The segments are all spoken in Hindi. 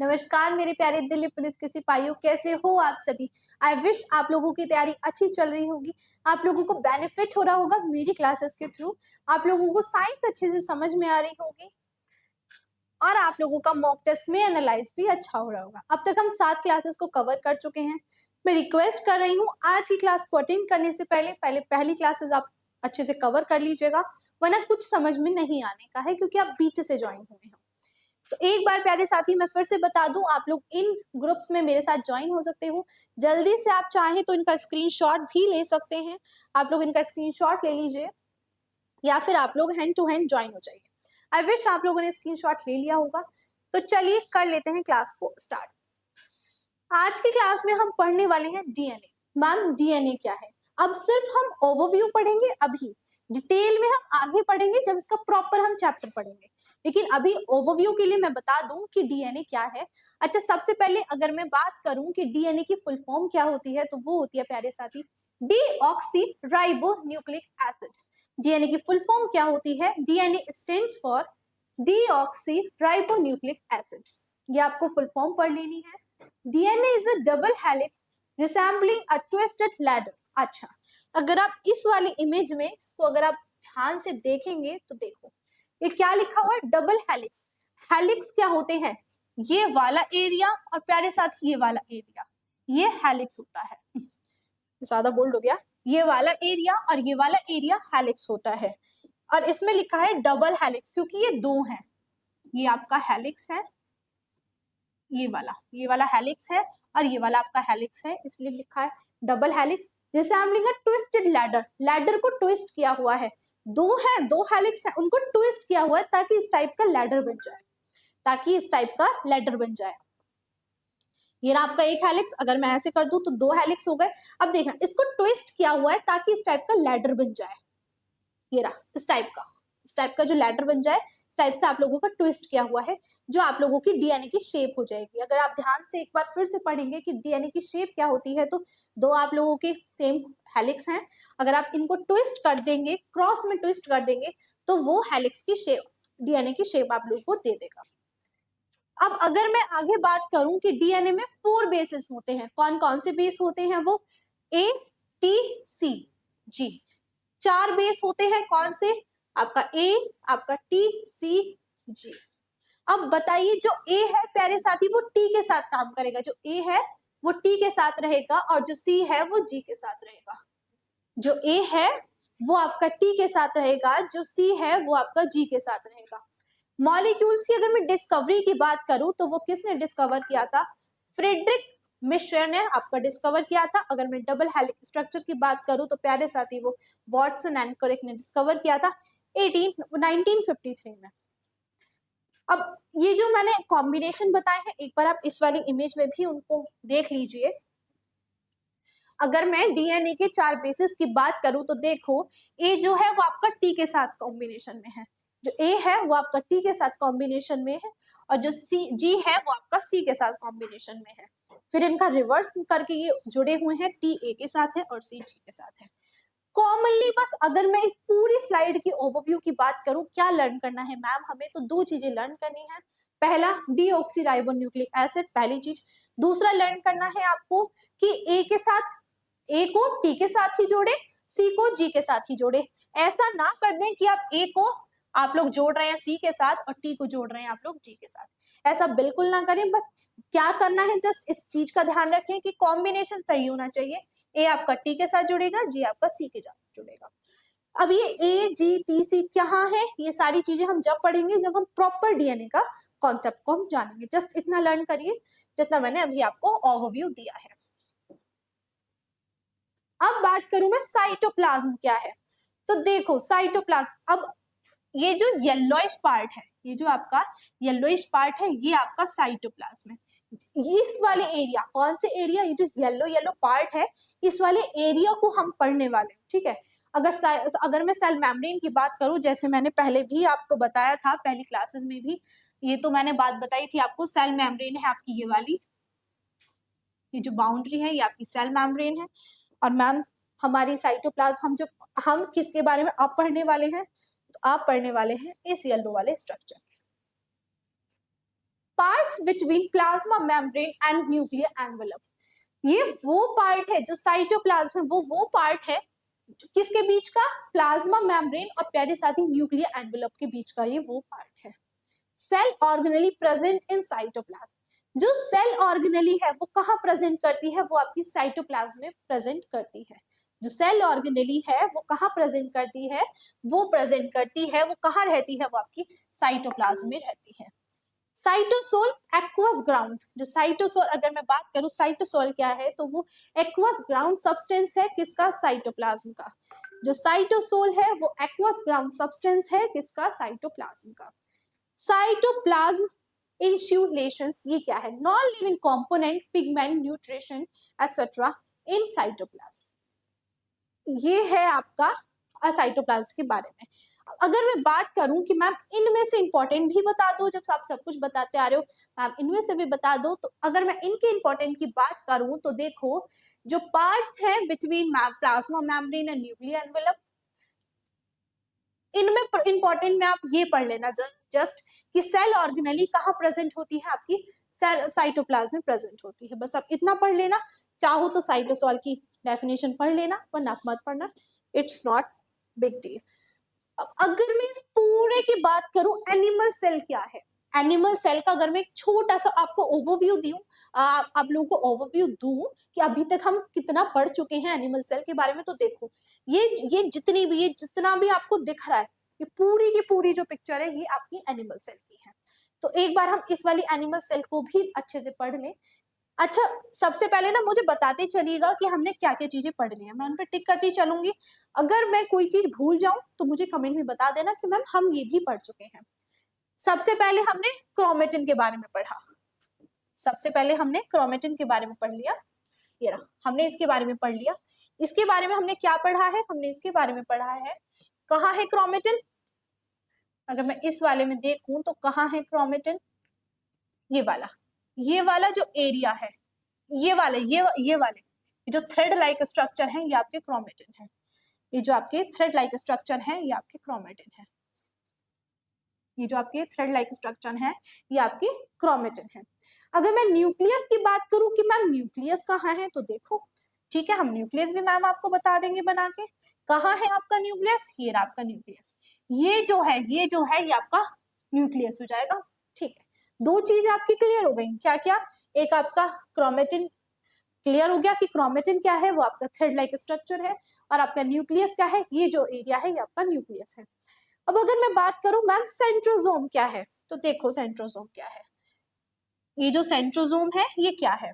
नमस्कार मेरे प्यारे दिल्ली पुलिस के सिपाहियों, कैसे हो आप सभी। आई विश आप लोगों की तैयारी अच्छी चल रही होगी, आप लोगों को बेनिफिट हो रहा होगा मेरी क्लासेस के थ्रू, आप लोगों को साइंस अच्छे से समझ में आ रही होगी और आप लोगों का मॉक टेस्ट में एनालाइज भी अच्छा हो रहा होगा। अब तक हम 7 क्लासेस को कवर कर चुके हैं। मैं रिक्वेस्ट कर रही हूँ आज की क्लास को अटेंड करने से पहले पहली क्लासेस आप अच्छे से कवर कर लीजिएगा, वरना कुछ समझ में नहीं आने का है क्योंकि आप बीच से ज्वाइन हुए हैं। तो एक बार प्यारे साथी मैं फिर से बता दूं, आप लोग इन ग्रुप्स में मेरे साथ ज्वाइन हो सकते हो। जल्दी से आप चाहें तो इनका स्क्रीनशॉट भी ले सकते हैं, आप लोग इनका स्क्रीनशॉट ले लीजिए या फिर आप लोग हैंड टू हैंड ज्वाइन हो जाइए। आई विश आप लोगों ने स्क्रीनशॉट ले लिया होगा। तो चलिए कर लेते हैं क्लास को स्टार्ट। आज की क्लास में हम पढ़ने वाले हैं डीएनए। मैम डीएनए क्या है? अब सिर्फ हम ओवरव्यू पढ़ेंगे, अभी डिटेल में हम आगे पढ़ेंगे जब इसका प्रॉपर हम चैप्टर पढ़ेंगे, लेकिन अभी ओवरव्यू के लिए मैं बता दूं कि डीएनए क्या है। अच्छा, सबसे पहले अगर मैं बात करूं कि डीएनए की फुल फॉर्म क्या होती है, तो वो होती है प्यारे साथी deoxyribonucleic acid. DNA की फुल फॉर्म क्या होती है? DNA stands for deoxyribonucleic acid. ये आपको फुल फॉर्म पढ़ लेनी है। DNA is a double helix resembling a twisted ladder. अच्छा, अगर आप इस वाली इमेज में इसको अगर आप ध्यान से देखेंगे तो देखो ये क्या लिखा हुआ है, डबल हेलिक्स। हेलिक्स क्या होते हैं? ये वाला एरिया और प्यारे साथ ये वाला एरिया, ये हेलिक्स होता है। ज्यादा बोल्ड हो गया, ये वाला एरिया और ये वाला एरिया हेलिक्स होता है। और इसमें लिखा है डबल हेलिक्स क्योंकि ये दो हैं, ये आपका हेलिक्स है, ये वाला हेलिक्स है और ये वाला आपका हेलिक्स है, इसलिए लिखा है double helix resembling a twisted ladder. Ladder को ट्विस्ट किया हुआ है, दो हेलिक्स है, उनको ट्विस्ट किया हुआ है ताकि इस टाइप का लैडर बन जाए, ताकि इस टाइप का लैडर बन जाए। ये ना आपका एक हेलिक्स, अगर मैं ऐसे कर दूं तो 2 हेलिक्स हो गए। अब देखना, इसको ट्विस्ट किया हुआ है ताकि इस टाइप का लैडर बन जाए। ये रहा इस टाइप का जो लैडर बन जाए, इस टाइप से आप लोगों का ट्विस्ट किया हुआ है, जो आप लोगों की डीएनए की शेप हो जाएगी। अगर आप ध्यान से एक बार फिर से पढ़ेंगे कि डीएनए की शेप क्या होती है, तो 2 आप लोगों के सेम हेलिक्स हैं, अगर आप इनको ट्विस्ट कर देंगे, क्रॉस में ट्विस्ट कर देंगे, तो वो हेलिक्स की शेप, डीएनए की शेप आप लोगों को दे देगा। अब अगर मैं आगे बात करूं कि डीएनए में 4 बेसेस होते हैं, कौन कौन से बेस होते हैं? वो A T C ji, 4 base होते हैं। कौन से? आपका ए, आपका टी, सी, जी। अब बताइए, जो ए है प्यारे साथी वो टी के साथ काम करेगा, जो ए है वो टी के साथ रहेगा और जो सी है वो जी के साथ रहेगा। जो ए है वो आपका टी के साथ रहेगा, जो सी है वो आपका जी के साथ रहेगा। मॉलिक्यूल्स की अगर मैं डिस्कवरी की बात करूं तो वो किसने डिस्कवर किया था? फ्रेडरिक मिश्र ने आपका डिस्कवर किया था। अगर मैं डबल हेलिक्स स्ट्रक्चर की बात करूं तो प्यारे साथी वो वाटसन एंड क्रिक ने डिस्कवर किया था 1953 में। अब ये जो मैंने कॉम्बिनेशन बताए हैं, एक बार आप इस वाली इमेज में भी उनको देख लीजिए। अगर मैं डीएनए के 4 बेसिस की बात करूं तो देखो, ए जो है वो आपका टी के साथ कॉम्बिनेशन में है, जो ए है वो आपका टी के साथ कॉम्बिनेशन में है, और जो सी जी है वो आपका सी के साथ कॉम्बिनेशन में है। फिर इनका रिवर्स करके ये जुड़े हुए हैं, टी ए के साथ है और सी जी के साथ है। कॉमनली बस अगर मैं इस पूरी स्लाइड की ओवरव्यू की बात करूं, क्या लर्न करना है मैम? हमें तो 2 चीजें लर्न करनी है। पहला डीऑक्सीराइबोन्यूक्लिक एसिड, पहली चीज। दूसरा लर्न करना है आपको कि ए के साथ, ए को टी के साथ ही जोड़े, सी को जी के साथ ही जोड़े। ऐसा ना कर दें कि आप ए को आप लोग जोड़ रहे हैं सी के साथ और टी को जोड़ रहे हैं आप लोग जी के साथ, ऐसा बिल्कुल ना करें। बस क्या करना है, जस्ट इस चीज का ध्यान रखें कि कॉम्बिनेशन सही होना चाहिए। ए आपका टी के साथ जुड़ेगा, जी आपका सी के साथ जुड़ेगा। अब ये ए जी टी सी कहाँ है, ये सारी चीजें हम जब पढ़ेंगे जब हम प्रॉपर डीएनए का कॉन्सेप्ट को हम जानेंगे। जस्ट इतना लर्न करिए जितना मैंने अभी आपको ओवरव्यू दिया है। अब बात करूं मैं साइटोप्लाज्म क्या है, तो देखो साइटोप्लाज्म, अब ये जो येलोइश पार्ट है, ये जो आपका येलोइश पार्ट है, ये आपका साइटोप्लाज्म है। इस वाले एरिया, कौन से एरिया? ये जो येलो येलो पार्ट है, इस वाले एरिया को हम पढ़ने वाले हैं, ठीक है। अगर मैं सेल मेम्ब्रेन की बात करूं, जैसे मैंने पहले भी आपको बताया था पहली क्लासेस में भी, ये तो मैंने बात बताई थी आपको, सेल मेम्ब्रेन है आपकी ये वाली, ये जो बाउंड्री है ये आपकी सेल मेम्ब्रेन है। और मैम हमारी साइटोप्लाज्म, हम किसके बारे में आप पढ़ने वाले हैं? तो आप पढ़ने वाले हैं इस येलो वाले structure. Part parts between plasma membrane and nuclear envelope. ये वो पार्ट है जो साइटोप्लाज्म है, वो पार्ट है किसके बीच का, प्लाज्मा मेम्ब्रेन और प्यारे साथी न्यूक्लियर एनवेलप के बीच का, ये वो पार्ट है। Cell organelle present in cytoplasm. जो सेल ऑर्गेनली है वो कहाँ प्रेजेंट करती है, वो आपकी साइटोप्लाज्म में प्रेजेंट करती है। जो सेल ऑर्गेनली है वो कहाँ प्रेजेंट करती है, वो प्रेजेंट करती है, वो कहाँ रहती है, वो आपकी साइटोप्लाज्म में रहती है। Cytosol aqueous ground. जो साइटोसोल, अगर मैं बात करूं साइटोसोल क्या है, तो वो एक्वस ग्राउंड सब्सटेंस है किसका, साइटोप्लाज्म का। जो साइटोसोल है वो एक्वस ग्राउंड सब्सटेंस है किसका, साइटोप्लाज्म का। साइटोप्लाज्म इंसुलेशंस, ये क्या है, non living component, pigment, nutrition etcetera in cytoplasm. ये है आपका साइटोप्लाज्म के बारे में। अगर मैं बात करूं कि मैम इनमें से इंपॉर्टेंट भी बता दो, जब आप सब कुछ बताते आ रहे हो मैम इनमें से भी बता दो, तो अगर मैं इनके इंपॉर्टेंट की बात करूं तो देखो, जो पार्ट है between plasma membrane and nuclear envelope, इनमें इंपॉर्टेंट में आप ये पढ़ लेना जस्ट कि सेल ऑर्गेनली कहाँ प्रेजेंट होती है, आपकी सेल साइटोप्लाज्म में प्रेजेंट होती है। बस आप इतना पढ़ लेना, चाहो तो साइटोसोल की डेफिनेशन पढ़ लेना, वरना मत पढ़ना, इट्स नॉट बिग डील। अगर मैं इस पूरे की बात करूं, एनिमल सेल क्या है, एनिमल सेल का अगर मैं एक छोटा सा आपको ओवरव्यू दूं, आप लोगों को ओवरव्यू दूं कि अभी तक हम कितना पढ़ चुके हैं एनिमल सेल के बारे में, तो देखो ये जितना भी आपको दिख रहा है, ये पूरी की पूरी जो पिक्चर है ये आपकी एनिमल सेल की है। तो एक बार हम इस वाली एनिमल सेल को भी अच्छे से पढ़ लें। अच्छा, सबसे पहले ना मुझे बताते चलिएगा कि हमने क्या क्या चीजें पढ़ ली है, मैं उन पर टिक करती चलूंगी। अगर मैं कोई चीज भूल जाऊं तो मुझे कमेंट में बता देना कि मैम हम ये भी पढ़ चुके हैं। सबसे पहले हमने क्रोमेटिन के बारे में पढ़ा, सबसे पहले हमने क्रोमेटिन के बारे में पढ़ लिया, ये रहा, हमने इसके बारे में पढ़ लिया। इसके बारे में हमने क्या पढ़ा है, हमने इसके बारे में पढ़ा है कहाँ है क्रोमेटिन। अगर मैं इस वाले में देखूं तो कहाँ है क्रोमेटिन, ये वाला जो एरिया है, ये वाले जो थ्रेड लाइक स्ट्रक्चर है ये आपके क्रोमेटिन है। ये जो आपके थ्रेड लाइक स्ट्रक्चर है ये आपके क्रोमेटिन है। ये जो आपके थ्रेड लाइक स्ट्रक्चर है ये आपके क्रोमेटिन है। अगर मैं न्यूक्लियस की बात करूं कि मैम न्यूक्लियस कहाँ है, तो देखो ठीक है, हम न्यूक्लियस भी मैम आपको बता देंगे बना के। कहाँ है आपका न्यूक्लियस, ये रहा आपका न्यूक्लियस, ये जो है ये आपका न्यूक्लियस हो जाएगा। ठीक है, दो चीज आपकी क्लियर हो गई, क्या क्या, एक आपका क्रोमेटिन क्लियर हो गया कि क्रोमेटिन क्या है, वो आपका थ्रेड लाइक स्ट्रक्चर है, और आपका न्यूक्लियस क्या है, ये जो एरिया है ये आपका न्यूक्लियस है। अब अगर मैं बात करूं मैम सेंट्रोसोम क्या है, तो देखो सेंट्रोसोम क्या है, ये जो सेंट्रोसोम है ये क्या है,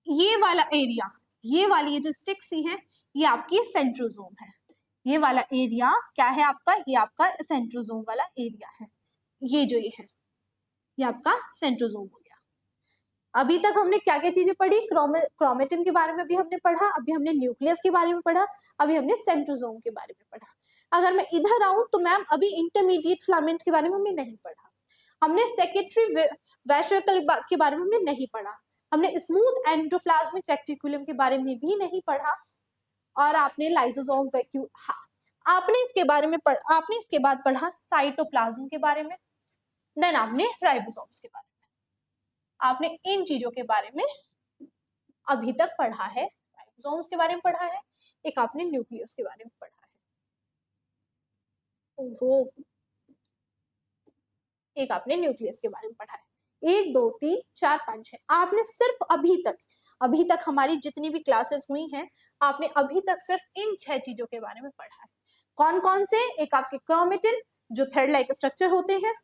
ये वाला एरिया, ये वाली ये जो स्टिक सी है ये आपकी सेंट्रोसोम है। ये वाला एरिया क्या है आपका, ये आपका सेंट्रोसोम वाला एरिया है। ये जो ये है ये आपका सेंट्रोसोम हो गया। अभी तक हमने क्या क्या चीजें पढ़ी, क्रोमेटिन के बारे में भी हमने पढ़ा, अभी हमने न्यूक्लियस के बारे में पढ़ा, अभी हमने सेंट्रोसोम के बारे में पढ़ा। अगर मैं इधर आऊं तो मैम अभी इंटरमीडिएट फिलामेंट के बारे में हमने नहीं पढ़ा, हमने सेकेंडरी वेसिकल के बारे में हमने नहीं पढ़ा, हमने स्मूथ एंडोप्लाज्मिक रेटिकुलम के बारे में भी नहीं पढ़ा, और आपने लाइसोसोम वैक्यूल, हाँ आपने इसके बारे में आपने इसके बाद पढ़ा साइटोप्लाज्म के बारे में, देन आपने राइबोसोम्स के बारे में, आपने इन चीजों के बारे में अभी तक पढ़ा है, राइबोसोम्स के बारे में पढ़ा है, एक आपने न्यूक्लियस के बारे में पढ़ा है। ओहो, एक आपने न्यूक्लियस के बारे में पढ़ा है। 1 2 3 4 5 6 आपने सिर्फ अभी तक हमारी जितनी भी क्लासेस हुई हैं आपने अभी तक सिर्फ इन 6 चीजों के बारे में पढ़ा है। कौन कौन से, एक आपके क्रोमेटिन जो थ्रेड लाइक स्ट्रक्चर होते हैं,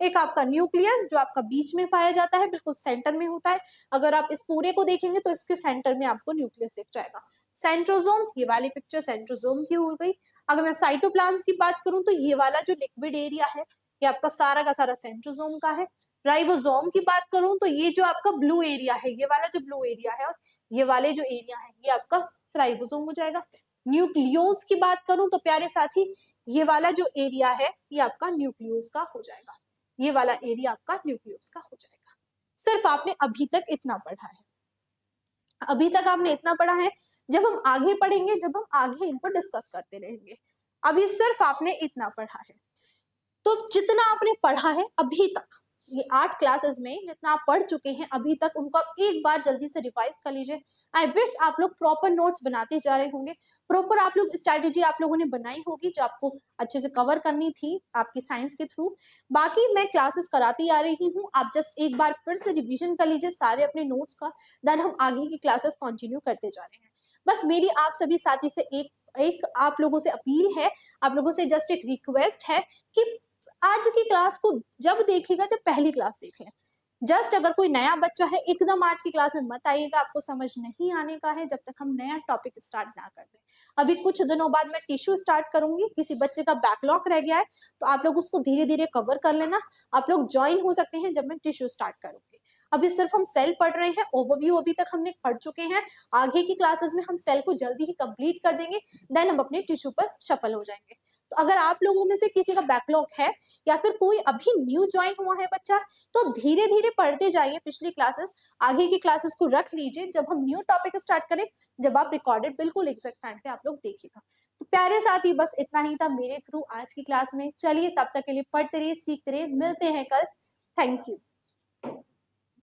एक आपका न्यूक्लियस जो आपका बीच में पाया जाता है, बिल्कुल सेंटर में होता है, अगर आप इस पूरे को देखेंगे तो इसके सेंटर में आपको न्यूक्लियस दिख जाएगा। सेंट्रोसोम, ये वाली पिक्चर सेंट्रोसोम की हो गई। अगर मैं साइटोप्लाज्म की बात करूं तो ये वाला जो लिक्विड एरिया है ये आपका सारा का सारा सेंट्रोसोम का है। राइबोसोम की बात करूं तो ये जो आपका ब्लू एरिया है, ये वाला जो ब्लू एरिया है और ये वाले जो एरिया है ये आपका राइबोसोम हो जाएगा। न्यूक्लियोस की बात करूं तो प्यारे साथी ये वाला जो एरिया है ये आपका न्यूक्लियोस का हो जाएगा, ये वाला एरिया आपका न्यूक्लियोस का हो जाएगा। सिर्फ आपने अभी तक इतना पढ़ा है, अभी तक आपने इतना पढ़ा है। जब हम आगे पढ़ेंगे, जब हम आगे इनको डिस्कस करते रहेंगे, अभी सिर्फ आपने इतना पढ़ा है। तो जितना आपने पढ़ा है अभी तक ये 8 क्लासेस में जितना आप पढ़ चुके हैं अभी तक, उनको आप एक बार जल्दी से रिवाइज कर लीजिए। आई विश आप लोग प्रॉपर नोट्स बनाते जा रहे होंगे, प्रॉपर आप लोग स्ट्रैटेजी आप लोगों ने बनाई होगी जो आपको अच्छे से कवर करनी थी आपकी साइंस के थ्रू। बाकी मैं क्लासेस कराती आ रही हूँ, आप जस्ट एक बार फिर से रिवीजन कर लीजिए सारे अपने नोट्स का, देन हम आगे की क्लासेस कंटिन्यू करते जा रहे हैं। बस मेरी आप सभी साथी से एक एक आप लोगों से अपील है, आप लोगों से जस्ट एक रिक्वेस्ट है कि आज की क्लास को जब देखिएगा जब पहली क्लास देख लें। जस्ट अगर कोई नया बच्चा है एकदम आज की क्लास में मत आइएगा, आपको समझ नहीं आने का है जब तक हम नया टॉपिक स्टार्ट ना कर दें। अभी कुछ दिनों बाद मैं टिश्यू स्टार्ट करूंगी, किसी बच्चे का बैकलॉग रह गया है तो आप लोग उसको धीरे धीरे कवर कर लेना। आप लोग ज्वाइन हो सकते हैं जब मैं टिश्यू स्टार्ट करूंगी। अभी सिर्फ हम सेल पढ़ रहे हैं, ओवरव्यू अभी तक हमने पढ़ चुके हैं। आगे की क्लासेस में हम सेल को जल्दी ही कंप्लीट कर देंगे, देन हम अपने टिश्यू पर सफल हो जाएंगे। तो अगर आप लोगों में से किसी का बैकलॉग है या फिर कोई अभी न्यू ज्वाइन हुआ है बच्चा, तो धीरे धीरे पढ़ते जाइए पिछली क्लासेस, आगे की क्लासेस को रख लीजिए जब हम न्यू टॉपिक स्टार्ट करें, जब आप रिकॉर्डेड बिल्कुल एग्जैक्ट टाइम पे आप लोग देखिएगा। तो प्यारे साथी बस इतना ही था मेरे थ्रू आज की क्लास में। चलिए तब तक के लिए पढ़ते रहिए, सीखते रहिए, मिलते हैं कल। Thank you.